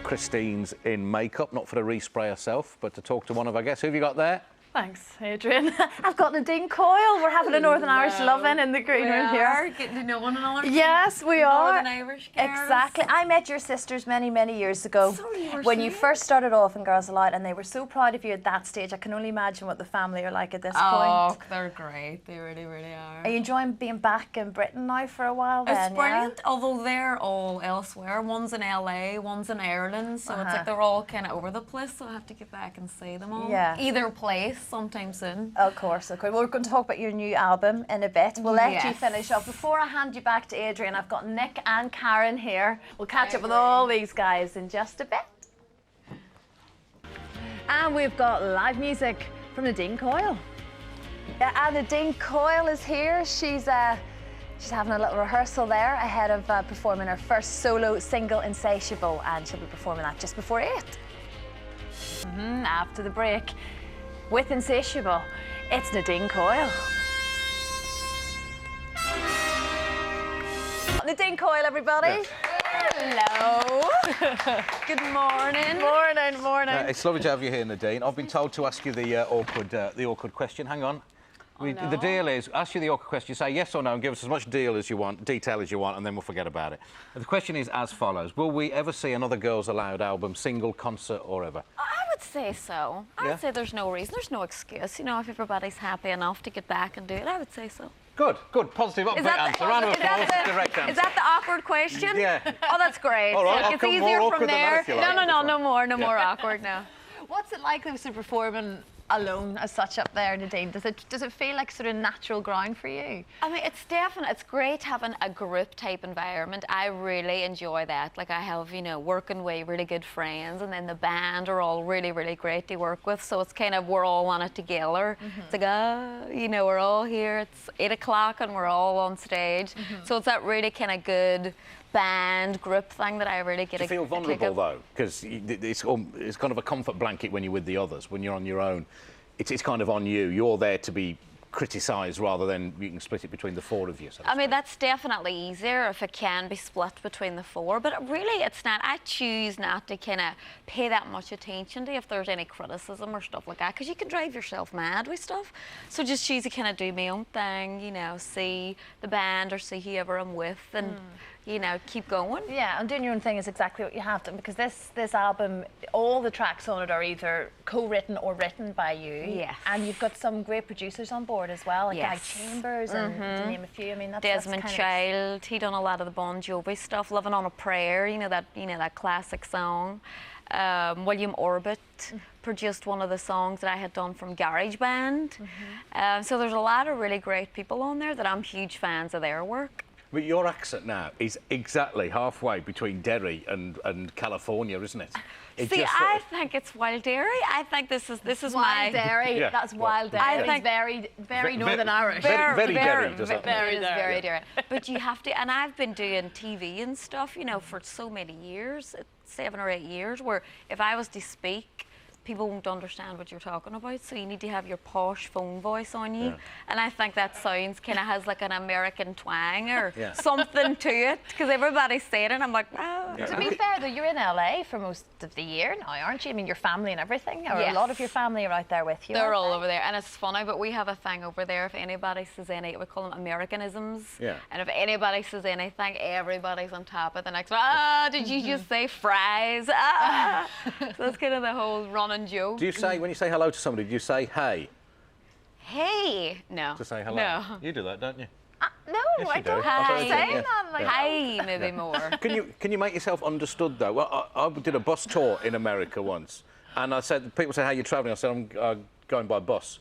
Christine's in makeup, not for the respray herself, but to talk to one of our guests. Who have you got there? Thanks, Adrian. I've got Nadine Coyle. We're having a Northern Irish loving in the green room here. Getting to know one another. Yes, we are. Northern Irish girls. Exactly. I met your sisters many, many years ago when you first started off in Girls Aloud, and they were so proud of you at that stage. I can only imagine what the family are like at this point. Oh, they're great. They really, really are. Are you enjoying being back in Britain now for a while then? It's brilliant, although they're all elsewhere. One's in LA, one's in Ireland, so it's like they're all kind of over the place, so I have to get back and see them all. Yeah. Either place sometime soon. Of course, of course. Well, we're going to talk about your new album in a bit. We'll let you finish up. Before I hand you back to Adrian, I've got Nick and Karen here. We'll catch up with all these guys in just a bit. And we've got live music from Nadine Coyle. Yeah, and Nadine Coyle is here. She's having a little rehearsal there ahead of performing her first solo single, Insatiable, and she'll be performing that just before 8. After the break, with Insatiable, it's Nadine Coyle. Nadine Coyle, everybody. Yes. Hello. Good morning. Morning, morning. It's lovely to have you here, Nadine. I've been told to ask you the awkward question. Hang on. No. The deal is, ask you the awkward question, you say yes or no, and give us as much detail as you want, and then we'll forget about it. And the question is as follows: will we ever see another Girls Aloud album, single, concert, or ever? I would say so. I would say there's no reason, there's no excuse. You know, if everybody's happy enough to get back and do it, I would say so. Good, good, positive, upbeat answer. Round of applause, direct answer. Is that the awkward question? Yeah. Oh, that's great. All right, I'll it's come easier more from awkward than there. that if you like. No more awkward now. What's it like to performing alone as such up there, Nadine? Does it feel like sort of natural ground for you? I mean, it's great having a group type environment. I really enjoy that. Like I have, you know, working with really good friends, and then the band are all really, really great to work with. So it's kind of, we're all on it together. It's like, you know, we're all here. It's 8 o'clock and we're all on stage. So it's that really kind of good band group thing that I really get. Do you feel vulnerable though? Because it's kind of a comfort blanket when you're with the others. When you're on your own, it's kind of on you. You're there to be criticised rather than you can split it between the 4 of you. So I mean, that's definitely easier if it can be split between the 4, but really it's not. I choose not to kind of pay that much attention to if there's any criticism or stuff like that, because you can drive yourself mad with stuff. So just choose to kind of do my own thing, you know, see the band or see whoever I'm with, and you know, keep going. Yeah, and doing your own thing is exactly what you have to, because this album, all the tracks on it are either co-written or written by you. Yes. And you've got some great producers on board as well, like Guy Chambers and to name a few. I mean, Desmond Child, he done a lot of the Bon Jovi stuff. Living on a Prayer, you know that classic song. William Orbit produced one of the songs that I had done from GarageBand. So there's a lot of really great people on there that I'm huge fans of their work. But your accent now is exactly halfway between Derry and California, isn't it? I think it's Wild Derry. I think this is Wild Derry. Yeah. That's Wild Derry. I think very Northern Irish. Very Derry, does that mean? Very Derry. But you have to, and I've been doing TV and stuff, you know, for so many years, 7 or 8 years, where if I was to speak, people won't understand what you're talking about, so you need to have your posh phone voice on you. And I think that sounds kind of has like an American twang or something to it, because everybody's saying it. I'm like, oh. To be fair though, you're in LA for most of the year now, aren't you? I mean, your family and everything, or a lot of your family are out there with you. They're all over there, and it's funny, but we have a thing over there. If anybody says any, we call them Americanisms. And if anybody says anything, everybody's on top of the next one. Ah, did you just say fries? Ah. So that's kind of the whole running joke. Do you say, when you say hello to somebody, do you say hey? Hey? No. To say hello? No. You do that, don't you? No, Yes, I you do. don't Hi. say that. Like, Hey, maybe more. Can you make yourself understood though? Well, I did a bus tour in America once, and I said, people say, how are you travelling? I said, I'm going by bus.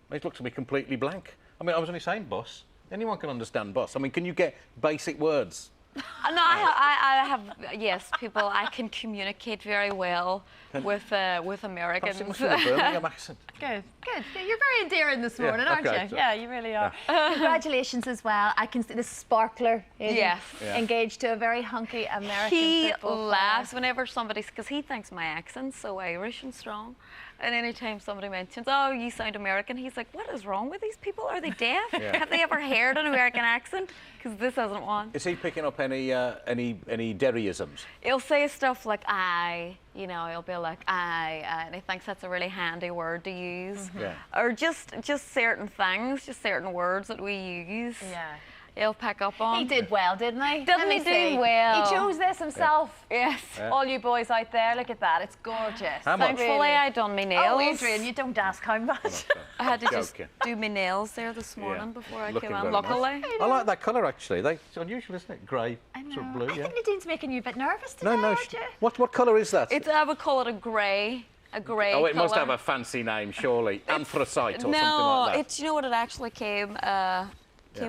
They looked at me completely blank. I mean, I was only saying bus. Anyone can understand bus. I mean, can you get basic words? No, I have, yes, people, I can communicate very well with Americans. Perhaps it must be a Birmingham accent. Good. Yeah, you're very endearing this morning, aren't okay, you? so- Yeah, you really are. Congratulations as well. I can see the sparkler is engaged to a very hunky American He football laughs player. whenever somebody's, because he thinks my accent's so Irish and strong. And anytime somebody mentions, oh, you sound American, he's like, what is wrong with these people? Are they deaf? Have they ever heard an American accent? Because this hasn't one. Is he picking up any Derryisms? He'll say stuff like "I," you know. He'll be like "I," and he thinks that's a really handy word to use. Yeah. Or just certain things, just certain words that we use. Yeah. He'll pick up on. He did well, didn't he? Didn't Let me he do see. well? He chose this himself. Yes. All you boys out there, look at that. It's gorgeous. How much? Thankfully, I done my nails. Oh, Adrian, you don't ask how much. I had to just Joking. do my nails there this morning before I Looking came on. very nice. Luckily. I like that colour actually. It's unusual, isn't it? Grey, sort of blue. I Yeah. think Nadine's making you a bit nervous today, No. aren't you? What colour is that? I would call it a grey. A grey Oh, it must colour. have a fancy name, surely. Anthracite or something No, like that. it's, you know what, it actually came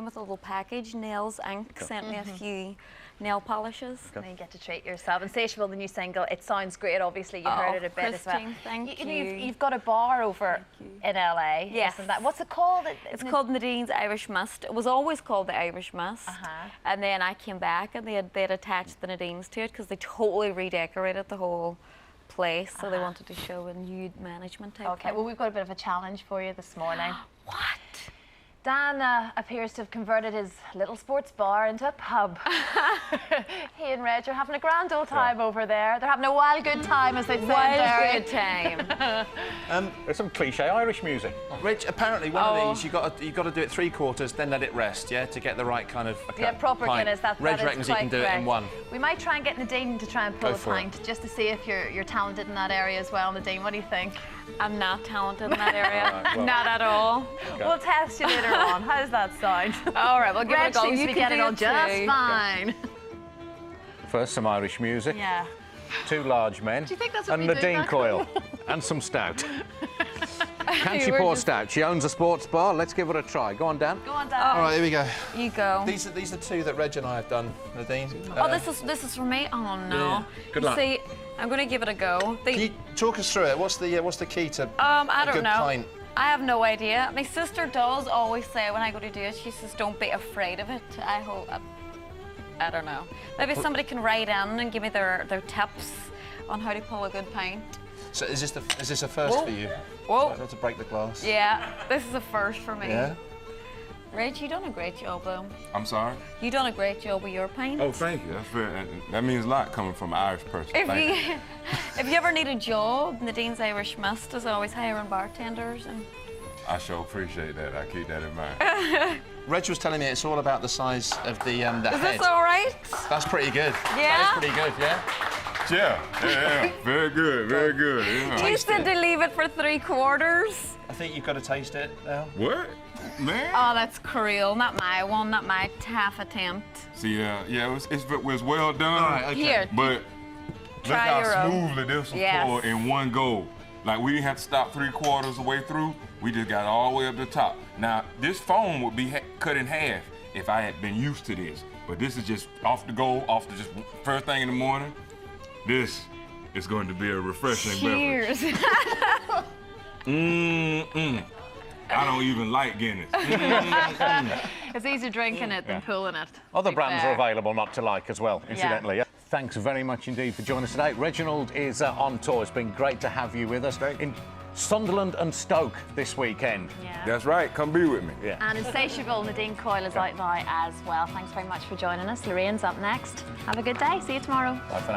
with a little package. Nails Inc. sent me a few nail polishes. And you get to treat yourself. Insatiable, the new single, it sounds great. Obviously, you heard it a bit as well. Christine, thank you. You've got a bar over in LA. Yes. Isn't that? What's it called? It's called Nadine's Irish Mist. It was always called the Irish Mist. Uh-huh. And then I came back and they'd attached the Nadines to it because they totally redecorated the whole place. So they wanted to show a nude management type Okay, thing. well, we've got a bit of a challenge for you this morning. What? Dan appears to have converted his little sports bar into a pub. He and Reg are having a grand old time over there. They're having a wild good time, as they'd say in Derry. Wild good time. There's some cliché Irish music. Rich, apparently one of these you got to do it 3/4, then let it rest, yeah, to get the right kind of. Yeah, proper pint. Guinness. Reg that is reckons he can quite do it in correct. one. We might try and get Nadine to try and pull Go a for it. pint, just to see if you're talented in that area as well, Nadine. What do you think? I'm not talented in that area. Right, well. Not at all. We'll test you later on. How does that sound? All right, we'll give Reg it a go. seems You to be can getting do on it just too. fine. First, some Irish music. Yeah. Two large men. Do you think that's what and we do, Nadine Michael? Coyle. And some stout. Can she We're pour just- stout? She owns a sports bar. Let's give it a try. Go on, Dan. Go on, Dan. All right, here we go. You go. These are two that Reg and I have done, Nadine. Oh, this is for me. Oh no. Yeah. Good You luck. See, I'm going to give it a go. Can you talk us through it? What's the key to I a don't good know. pint? I have no idea. My sister does always say when I go to do it, she says, "Don't be afraid of it." I hope. I don't know. Maybe somebody can write in and give me their tips on how to pull a good pint. So is this a first Whoa. for you? Whoa. I have to break the glass. Yeah, this is a first for me. Yeah. Rach, you done a great job though. I'm sorry? You done a great job with your pint. Oh, thank you. That's very, that means a lot coming from an Irish person. If Thank you if you ever need a job, Nadine's Irish Mist is always hiring bartenders and I sure appreciate that. I keep that in mind. Reg was telling me it's all about the size of the is head. this all right? That's pretty good. Yeah? That is pretty good, yeah? Yeah. Very good, very good. Yeah. You said to leave it for 3/4. I think you've got to taste it now. What? Man? Oh, that's cruel. Not my one, not my half attempt. See, it was well done. All right, okay. Here, But look Try your how own. smoothly this was Yes. poured in one go. Like, we didn't have to stop 3/4 of the way through. We just got all the way up the top. Now, this foam would be cut in half if I had been used to this. But this is just off the go, off the just first thing in the morning. This is going to be a refreshing beverage. cheers. I don't even like Guinness. It's easier drinking it than pulling it. Other to be brands fair. are available not to like as well, incidentally. Yeah. Thanks very much indeed for joining us today. Reginald is on tour. It's been great to have you with us in Sunderland and Stoke this weekend. Yeah. That's right. Come be with me. Yeah. And Insatiable, Nadine Coyle is out now as well. Thanks very much for joining us. Lorraine's up next. Have a good day. See you tomorrow. Bye for now.